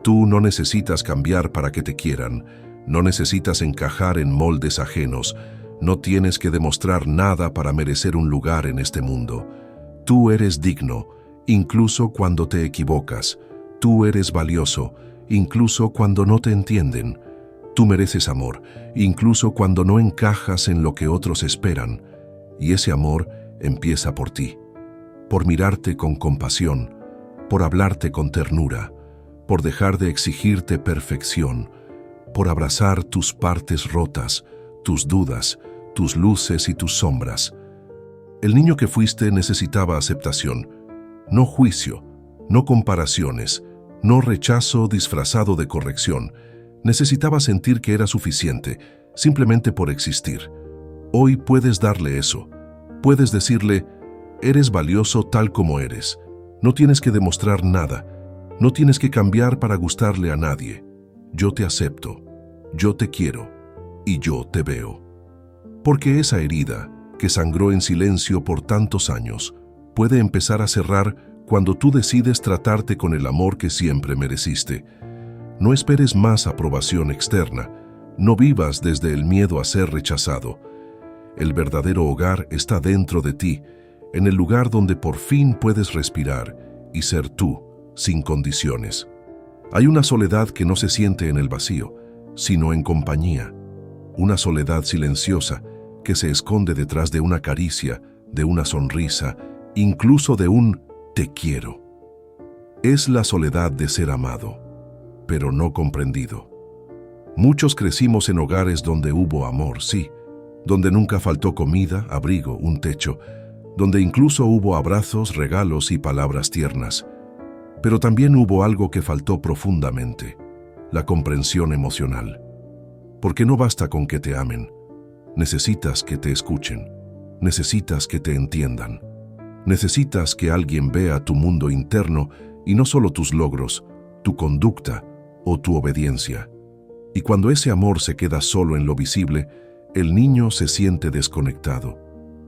Tú no necesitas cambiar para que te quieran, no necesitas encajar en moldes ajenos, no tienes que demostrar nada para merecer un lugar en este mundo. Tú eres digno, incluso cuando te equivocas. Tú eres valioso, incluso cuando no te entienden. Tú mereces amor, incluso cuando no encajas en lo que otros esperan. Y ese amor empieza por ti, por mirarte con compasión, por hablarte con ternura, por dejar de exigirte perfección, por abrazar tus partes rotas, tus dudas, tus luces y tus sombras. El niño que fuiste necesitaba aceptación, no juicio, no comparaciones, no rechazo disfrazado de corrección. Necesitaba sentir que era suficiente, simplemente por existir. Hoy puedes darle eso. Puedes decirle, eres valioso tal como eres. No tienes que demostrar nada. No tienes que cambiar para gustarle a nadie. Yo te acepto, yo te quiero y yo te veo. Porque esa herida, que sangró en silencio por tantos años, puede empezar a cerrar cuando tú decides tratarte con el amor que siempre mereciste. No esperes más aprobación externa. No vivas desde el miedo a ser rechazado. El verdadero hogar está dentro de ti, en el lugar donde por fin puedes respirar y ser tú, sin condiciones. Hay una soledad que no se siente en el vacío, sino en compañía. Una soledad silenciosa que se esconde detrás de una caricia, de una sonrisa, incluso de un «te quiero». Es la soledad de ser amado, pero no comprendido. Muchos crecimos en hogares donde hubo amor, sí, donde nunca faltó comida, abrigo, un techo, donde incluso hubo abrazos, regalos y palabras tiernas. Pero también hubo algo que faltó profundamente, la comprensión emocional. Porque no basta con que te amen, necesitas que te escuchen. necesitas que te entiendan. Necesitas que alguien vea tu mundo interno y no solo tus logros, tu conducta o tu obediencia. Y cuando ese amor se queda solo en lo visible, el niño se siente desconectado.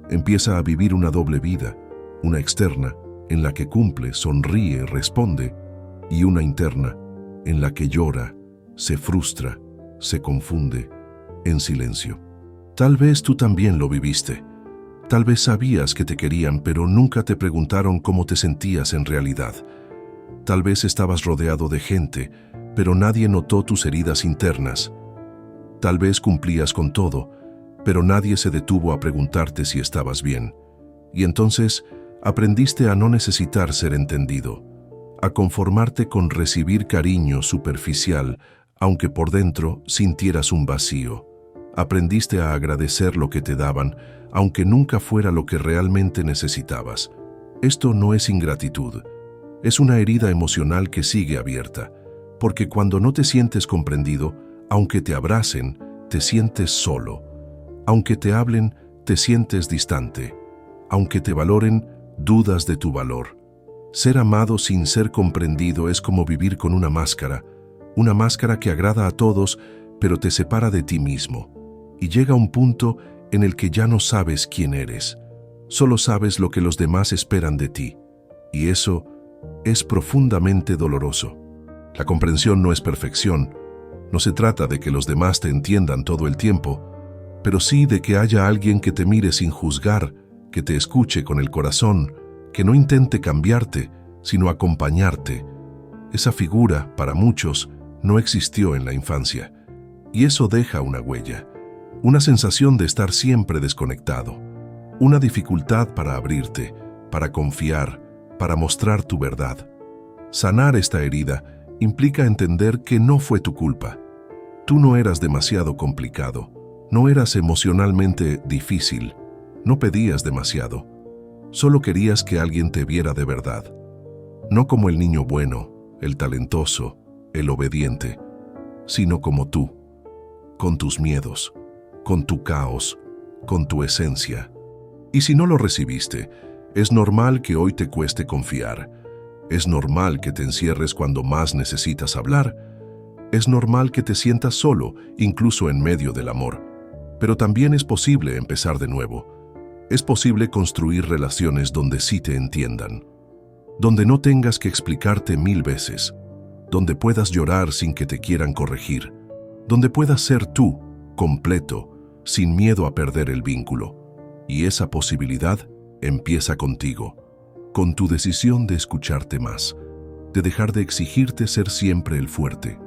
Empieza a vivir una doble vida, una externa, en la que cumple, sonríe, responde, y una interna, en la que llora, se frustra, se confunde, en silencio. Tal vez tú también lo viviste. Tal vez sabías que te querían, pero nunca te preguntaron cómo te sentías en realidad. Tal vez estabas rodeado de gente, pero nadie notó tus heridas internas. Tal vez cumplías con todo, pero nadie se detuvo a preguntarte si estabas bien. Y entonces aprendiste a no necesitar ser entendido, a conformarte con recibir cariño superficial, aunque por dentro sintieras un vacío. Aprendiste a agradecer lo que te daban, aunque nunca fuera lo que realmente necesitabas. Esto no es ingratitud, es una herida emocional que sigue abierta, porque cuando no te sientes comprendido, aunque te abracen, te sientes solo. Aunque te hablen, te sientes distante. Aunque te valoren, dudas de tu valor. Ser amado sin ser comprendido es como vivir con una máscara que agrada a todos, pero te separa de ti mismo. Y llega un punto en el que ya no sabes quién eres. Solo sabes lo que los demás esperan de ti. Y eso es profundamente doloroso. La comprensión no es perfección. No se trata de que los demás te entiendan todo el tiempo, pero sí de que haya alguien que te mire sin juzgar, que te escuche con el corazón, que no intente cambiarte, sino acompañarte. Esa figura, para muchos, no existió en la infancia. Y eso deja una huella, una sensación de estar siempre desconectado, una dificultad para abrirte, para confiar, para mostrar tu verdad. Sanar esta herida implica entender que no fue tu culpa. Tú no eras demasiado complicado, no eras emocionalmente difícil, no pedías demasiado. Solo querías que alguien te viera de verdad. No como el niño bueno, el talentoso, el obediente, sino como tú, con tus miedos, con tu caos, con tu esencia. Y si no lo recibiste, es normal que hoy te cueste confiar. Es normal que te encierres cuando más necesitas hablar. Es normal que te sientas solo, incluso en medio del amor. Pero también es posible empezar de nuevo. Es posible construir relaciones donde sí te entiendan, donde no tengas que explicarte 1000 veces, donde puedas llorar sin que te quieran corregir, donde puedas ser tú, completo, sin miedo a perder el vínculo. Y esa posibilidad empieza contigo, con tu decisión de escucharte más, de dejar de exigirte ser siempre el fuerte,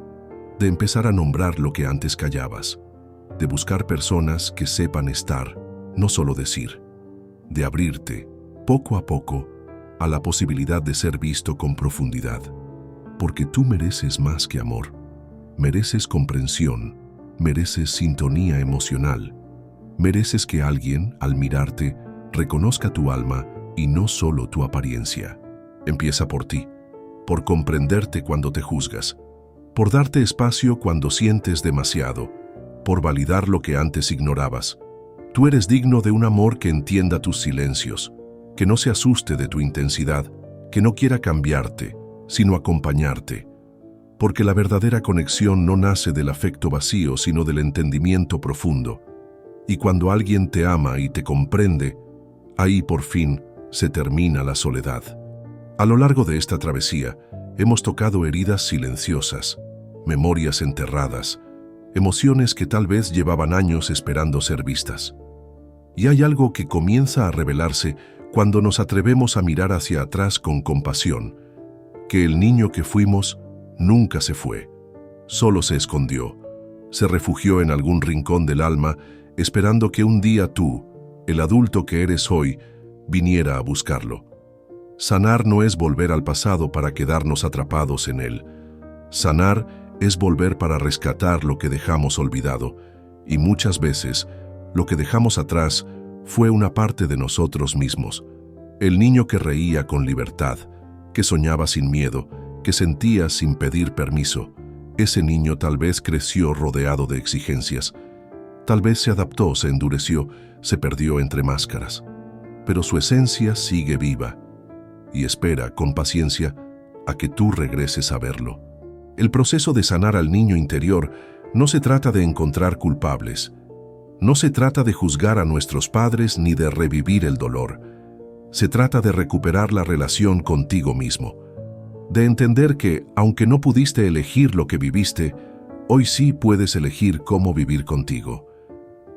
de empezar a nombrar lo que antes callabas, de buscar personas que sepan estar, no solo decir, de abrirte, poco a poco, a la posibilidad de ser visto con profundidad. Porque tú mereces más que amor, mereces comprensión, mereces sintonía emocional, mereces que alguien, al mirarte, reconozca tu alma y no solo tu apariencia. Empieza por ti, por comprenderte cuando te juzgas, por darte espacio cuando sientes demasiado, por validar lo que antes ignorabas. Tú eres digno de un amor que entienda tus silencios, que no se asuste de tu intensidad, que no quiera cambiarte, sino acompañarte. Porque la verdadera conexión no nace del afecto vacío, sino del entendimiento profundo. Y cuando alguien te ama y te comprende, ahí por fin se termina la soledad. A lo largo de esta travesía, hemos tocado heridas silenciosas, memorias enterradas, emociones que tal vez llevaban años esperando ser vistas. Y hay algo que comienza a revelarse cuando nos atrevemos a mirar hacia atrás con compasión, que el niño que fuimos nunca se fue, solo se escondió, se refugió en algún rincón del alma, esperando que un día tú, el adulto que eres hoy, viniera a buscarlo. Sanar no es volver al pasado para quedarnos atrapados en él. Sanar es volver para rescatar lo que dejamos olvidado, y muchas veces lo que dejamos atrás fue una parte de nosotros mismos. El niño que reía con libertad, que soñaba sin miedo, que sentía sin pedir permiso. Ese niño tal vez creció rodeado de exigencias. Tal vez se adaptó, se endureció, se perdió entre máscaras. Pero su esencia sigue viva y espera con paciencia a que tú regreses a verlo. El proceso de sanar al niño interior no se trata de encontrar culpables. No se trata de juzgar a nuestros padres ni de revivir el dolor. Se trata de recuperar la relación contigo mismo. De entender que, aunque no pudiste elegir lo que viviste, hoy sí puedes elegir cómo vivir contigo.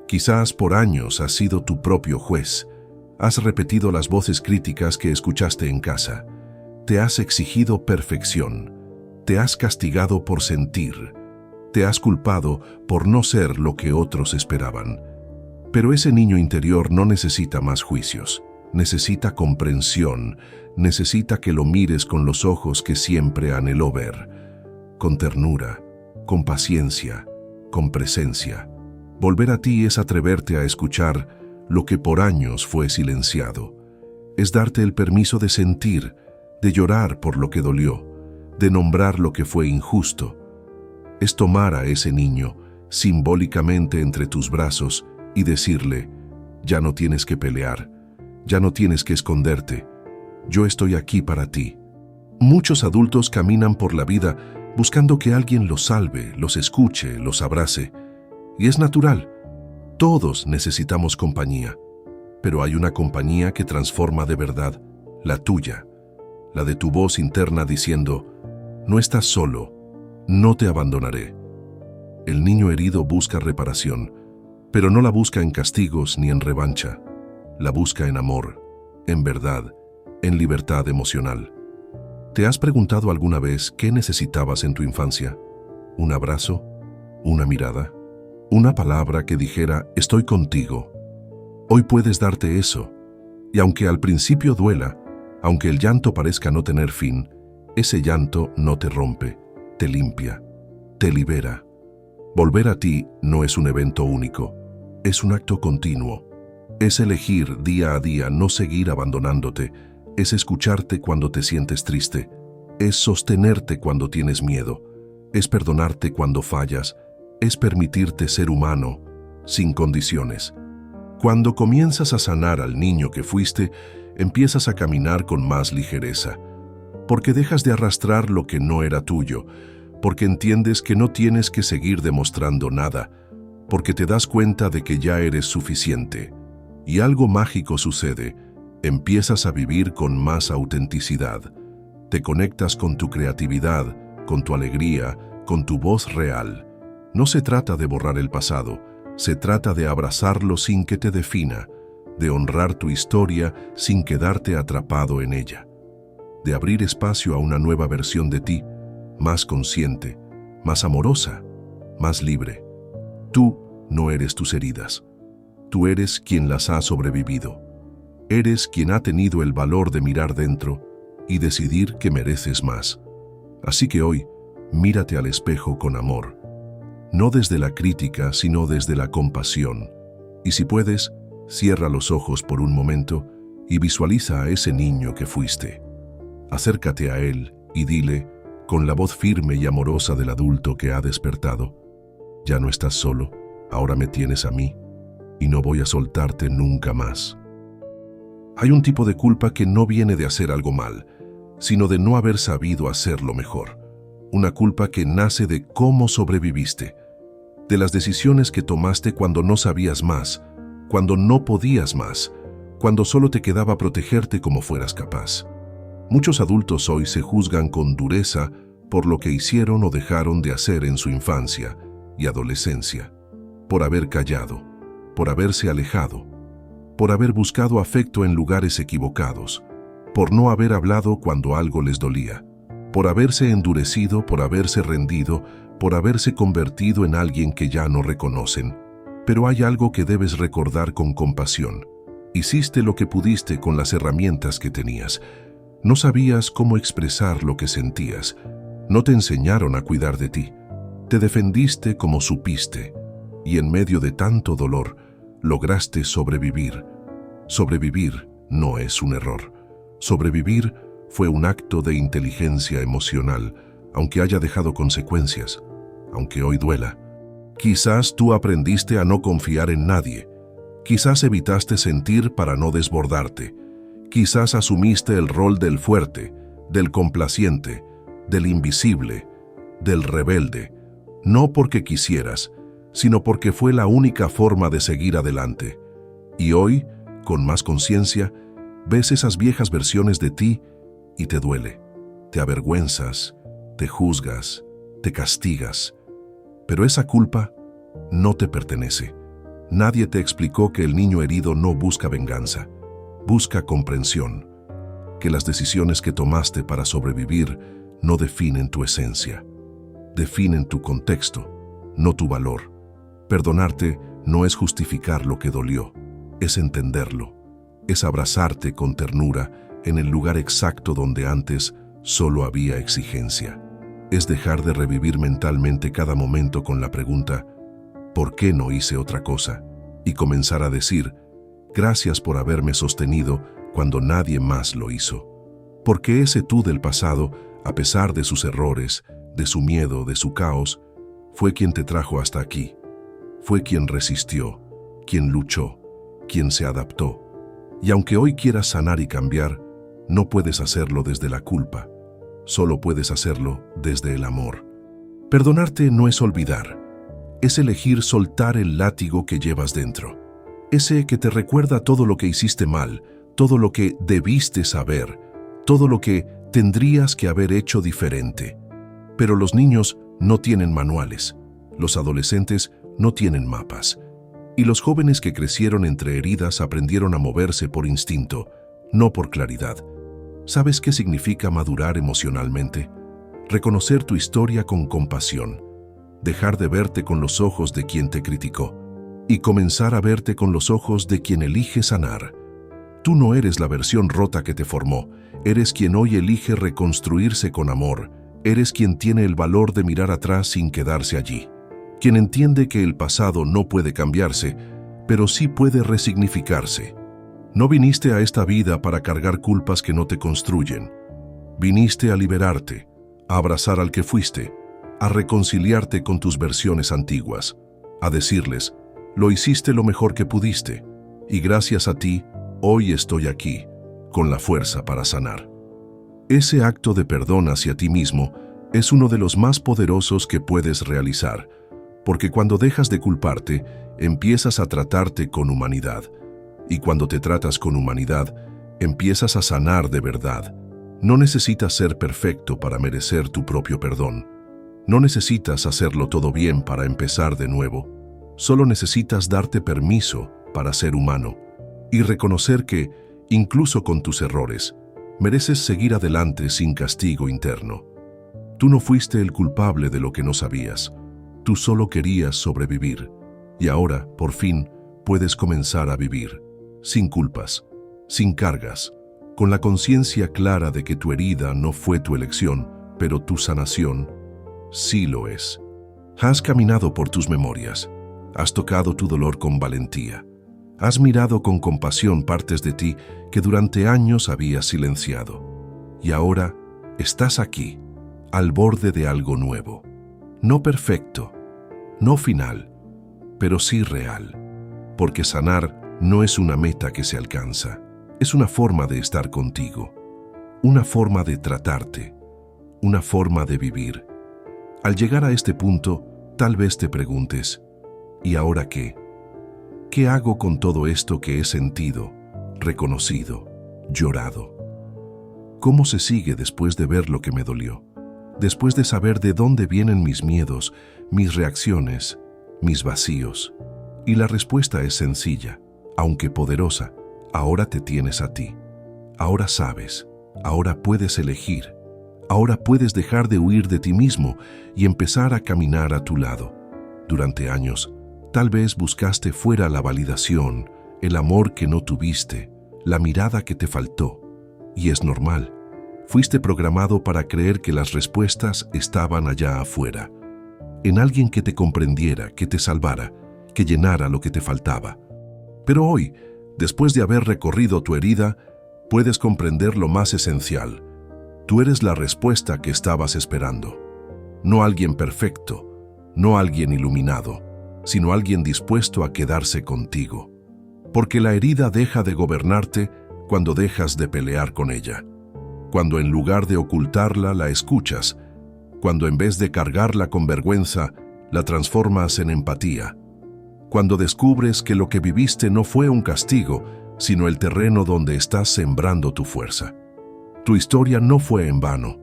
Quizás por años has sido tu propio juez. Has repetido las voces críticas que escuchaste en casa. Te has exigido perfección. Te has castigado por sentir. Te has culpado por no ser lo que otros esperaban. Pero ese niño interior no necesita más juicios. Necesita comprensión. Necesita que lo mires con los ojos que siempre anheló ver. Con ternura, con paciencia, con presencia. Volver a ti es atreverte a escuchar lo que por años fue silenciado. Es darte el permiso de sentir, de llorar por lo que dolió, de nombrar lo que fue injusto. Es tomar a ese niño simbólicamente entre tus brazos y decirle, ya no tienes que pelear, ya no tienes que esconderte, yo estoy aquí para ti. Muchos adultos caminan por la vida buscando que alguien los salve, los escuche, los abrace. Y es natural. Todos necesitamos compañía, pero hay una compañía que transforma de verdad, la tuya, la de tu voz interna diciendo, no estás solo, no te abandonaré. El niño herido busca reparación, pero no la busca en castigos ni en revancha, la busca en amor, en verdad, en libertad emocional. ¿Te has preguntado alguna vez qué necesitabas en tu infancia? ¿Un abrazo? ¿Una mirada? Una palabra que dijera, estoy contigo. Hoy puedes darte eso. Y aunque al principio duela, aunque el llanto parezca no tener fin, ese llanto no te rompe, te limpia, te libera. Volver a ti no es un evento único, es un acto continuo. Es elegir día a día no seguir abandonándote, es escucharte cuando te sientes triste, es sostenerte cuando tienes miedo, es perdonarte cuando fallas, es permitirte ser humano, sin condiciones. Cuando comienzas a sanar al niño que fuiste, empiezas a caminar con más ligereza, porque dejas de arrastrar lo que no era tuyo, porque entiendes que no tienes que seguir demostrando nada, porque te das cuenta de que ya eres suficiente. Y algo mágico sucede, empiezas a vivir con más autenticidad. Te conectas con tu creatividad, con tu alegría, con tu voz real. No se trata de borrar el pasado, se trata de abrazarlo sin que te defina, de honrar tu historia sin quedarte atrapado en ella, de abrir espacio a una nueva versión de ti, más consciente, más amorosa, más libre. Tú no eres tus heridas, tú eres quien las ha sobrevivido. Eres quien ha tenido el valor de mirar dentro y decidir que mereces más. Así que hoy, mírate al espejo con amor. No desde la crítica, sino desde la compasión. Y si puedes, cierra los ojos por un momento y visualiza a ese niño que fuiste. Acércate a él y dile, con la voz firme y amorosa del adulto que ha despertado, ya no estás solo, ahora me tienes a mí, y no voy a soltarte nunca más. Hay un tipo de culpa que no viene de hacer algo mal, sino de no haber sabido hacerlo mejor. Una culpa que nace de cómo sobreviviste, de las decisiones que tomaste cuando no sabías más, cuando no podías más, cuando solo te quedaba protegerte como fueras capaz. Muchos adultos hoy se juzgan con dureza por lo que hicieron o dejaron de hacer en su infancia y adolescencia, por haber callado, por haberse alejado, por haber buscado afecto en lugares equivocados, por no haber hablado cuando algo les dolía, por haberse endurecido, por haberse rendido, por haberse convertido en alguien que ya no reconocen. Pero hay algo que debes recordar con compasión. Hiciste lo que pudiste con las herramientas que tenías. No sabías cómo expresar lo que sentías. No te enseñaron a cuidar de ti. Te defendiste como supiste. Y en medio de tanto dolor, lograste sobrevivir. Sobrevivir no es un error. Sobrevivir fue un acto de inteligencia emocional, aunque haya dejado consecuencias, aunque hoy duela. Quizás tú aprendiste a no confiar en nadie. Quizás evitaste sentir para no desbordarte. Quizás asumiste el rol del fuerte, del complaciente, del invisible, del rebelde, no porque quisieras, sino porque fue la única forma de seguir adelante. Y hoy, con más conciencia, ves esas viejas versiones de ti y te duele. Te avergüenzas, te juzgas, te castigas. Pero esa culpa no te pertenece. Nadie te explicó que el niño herido no busca venganza, busca comprensión, que las decisiones que tomaste para sobrevivir no definen tu esencia, definen tu contexto, no tu valor. Perdonarte no es justificar lo que dolió, es entenderlo, es abrazarte con ternura en el lugar exacto donde antes solo había exigencia. Es dejar de revivir mentalmente cada momento con la pregunta, ¿por qué no hice otra cosa? Y comenzar a decir, gracias por haberme sostenido cuando nadie más lo hizo. Porque ese tú del pasado, a pesar de sus errores, de su miedo, de su caos, fue quien te trajo hasta aquí. Fue quien resistió, quien luchó, quien se adaptó. Y aunque hoy quieras sanar y cambiar, no puedes hacerlo desde la culpa. Solo puedes hacerlo desde el amor. Perdonarte no es olvidar. Es elegir soltar el látigo que llevas dentro. Ese que te recuerda todo lo que hiciste mal, todo lo que debiste saber, todo lo que tendrías que haber hecho diferente. Pero los niños no tienen manuales. Los adolescentes no tienen mapas. Y los jóvenes que crecieron entre heridas aprendieron a moverse por instinto, no por claridad. ¿Sabes qué significa madurar emocionalmente? Reconocer tu historia con compasión, dejar de verte con los ojos de quien te criticó y comenzar a verte con los ojos de quien elige sanar. Tú no eres la versión rota que te formó, eres quien hoy elige reconstruirse con amor, eres quien tiene el valor de mirar atrás sin quedarse allí, quien entiende que el pasado no puede cambiarse, pero sí puede resignificarse. No viniste a esta vida para cargar culpas que no te construyen. Viniste a liberarte, a abrazar al que fuiste, a reconciliarte con tus versiones antiguas, a decirles, lo hiciste lo mejor que pudiste, y gracias a ti, hoy estoy aquí, con la fuerza para sanar. Ese acto de perdón hacia ti mismo es uno de los más poderosos que puedes realizar, porque cuando dejas de culparte, empiezas a tratarte con humanidad. Y cuando te tratas con humanidad, empiezas a sanar de verdad. No necesitas ser perfecto para merecer tu propio perdón. No necesitas hacerlo todo bien para empezar de nuevo. Solo necesitas darte permiso para ser humano y reconocer que, incluso con tus errores, mereces seguir adelante sin castigo interno. Tú no fuiste el culpable de lo que no sabías. Tú solo querías sobrevivir. Y ahora, por fin, puedes comenzar a vivir. Sin culpas, sin cargas, con la conciencia clara de que tu herida no fue tu elección, pero tu sanación sí lo es. Has caminado por tus memorias, has tocado tu dolor con valentía, has mirado con compasión partes de ti que durante años habías silenciado. Y ahora estás aquí, al borde de algo nuevo. No perfecto, no final, pero sí real, porque sanar no es una meta que se alcanza, es una forma de estar contigo, una forma de tratarte, una forma de vivir. Al llegar a este punto, tal vez te preguntes, ¿y ahora qué? ¿Qué hago con todo esto que he sentido, reconocido, llorado? ¿Cómo se sigue después de ver lo que me dolió? Después de saber de dónde vienen mis miedos, mis reacciones, mis vacíos. Y la respuesta es sencilla, aunque poderosa. Ahora te tienes a ti. Ahora sabes. Ahora puedes elegir. Ahora puedes dejar de huir de ti mismo y empezar a caminar a tu lado. Durante años, tal vez buscaste fuera la validación, el amor que no tuviste, la mirada que te faltó. Y es normal. Fuiste programado para creer que las respuestas estaban allá afuera, en alguien que te comprendiera, que te salvara, que llenara lo que te faltaba. Pero hoy, después de haber recorrido tu herida, puedes comprender lo más esencial. Tú eres la respuesta que estabas esperando. No alguien perfecto, no alguien iluminado. sino alguien dispuesto a quedarse contigo. Porque la herida deja de gobernarte cuando dejas de pelear con ella. Cuando en lugar de ocultarla, la escuchas. Cuando en vez de cargarla con vergüenza, la transformas en empatía. Cuando descubres que lo que viviste no fue un castigo, sino el terreno donde estás sembrando tu fuerza. Tu historia no fue en vano.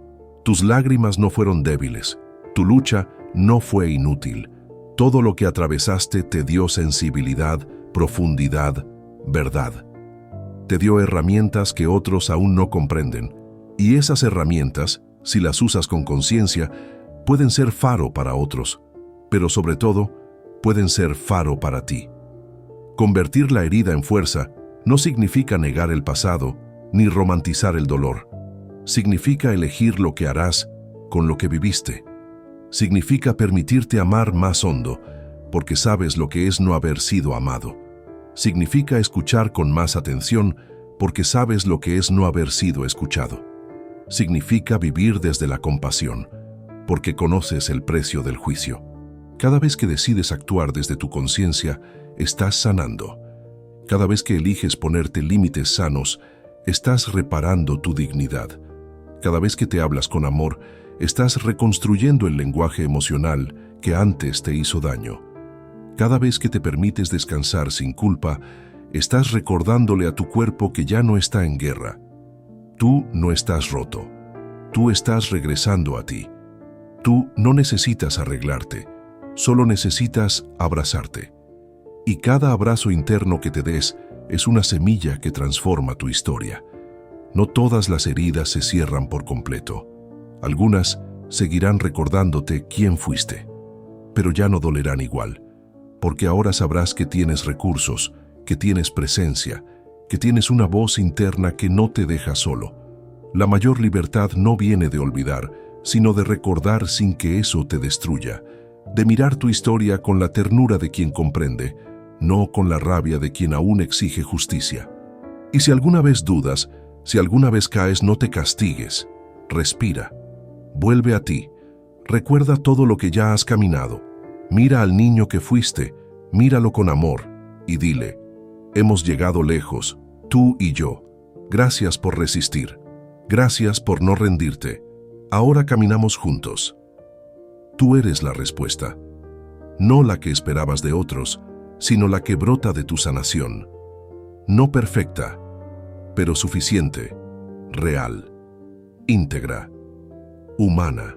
Tus lágrimas no fueron débiles. Tu lucha no fue inútil. Todo lo que atravesaste te dio sensibilidad, profundidad, verdad. Te dio herramientas que otros aún no comprenden. Y esas herramientas, si las usas con conciencia, pueden ser faro para otros, pero sobre todo, pueden ser faro para ti. Convertir la herida en fuerza no significa negar el pasado, ni romantizar el dolor. Significa elegir lo que harás con lo que viviste. Significa permitirte amar más hondo, porque sabes lo que es no haber sido amado. Significa escuchar con más atención, porque sabes lo que es no haber sido escuchado. Significa vivir desde la compasión, porque conoces el precio del juicio. Cada vez que decides actuar desde tu conciencia, estás sanando. Cada vez que eliges ponerte límites sanos, estás reparando tu dignidad. Cada vez que te hablas con amor, estás reconstruyendo el lenguaje emocional que antes te hizo daño. Cada vez que te permites descansar sin culpa, estás recordándole a tu cuerpo que ya no está en guerra. Tú no estás roto. Tú estás regresando a ti. Tú no necesitas arreglarte, solo necesitas abrazarte. Y cada abrazo interno que te des es una semilla que transforma tu historia. No todas las heridas se cierran por completo. Algunas seguirán recordándote quién fuiste, pero ya no dolerán igual, porque ahora sabrás que tienes recursos, que tienes presencia, que tienes una voz interna que no te deja solo. La mayor libertad no viene de olvidar, sino de recordar sin que eso te destruya, de mirar tu historia con la ternura de quien comprende, no con la rabia de quien aún exige justicia. Y si alguna vez dudas, si alguna vez caes, no te castigues. Respira. Vuelve a ti. Recuerda todo lo que ya has caminado. Mira al niño que fuiste, míralo con amor y dile: hemos llegado lejos, tú y yo. Gracias por resistir. Gracias por no rendirte. Ahora caminamos juntos. Tú eres la respuesta. No la que esperabas de otros, sino la que brota de tu sanación. No perfecta, pero suficiente, real, íntegra, humana.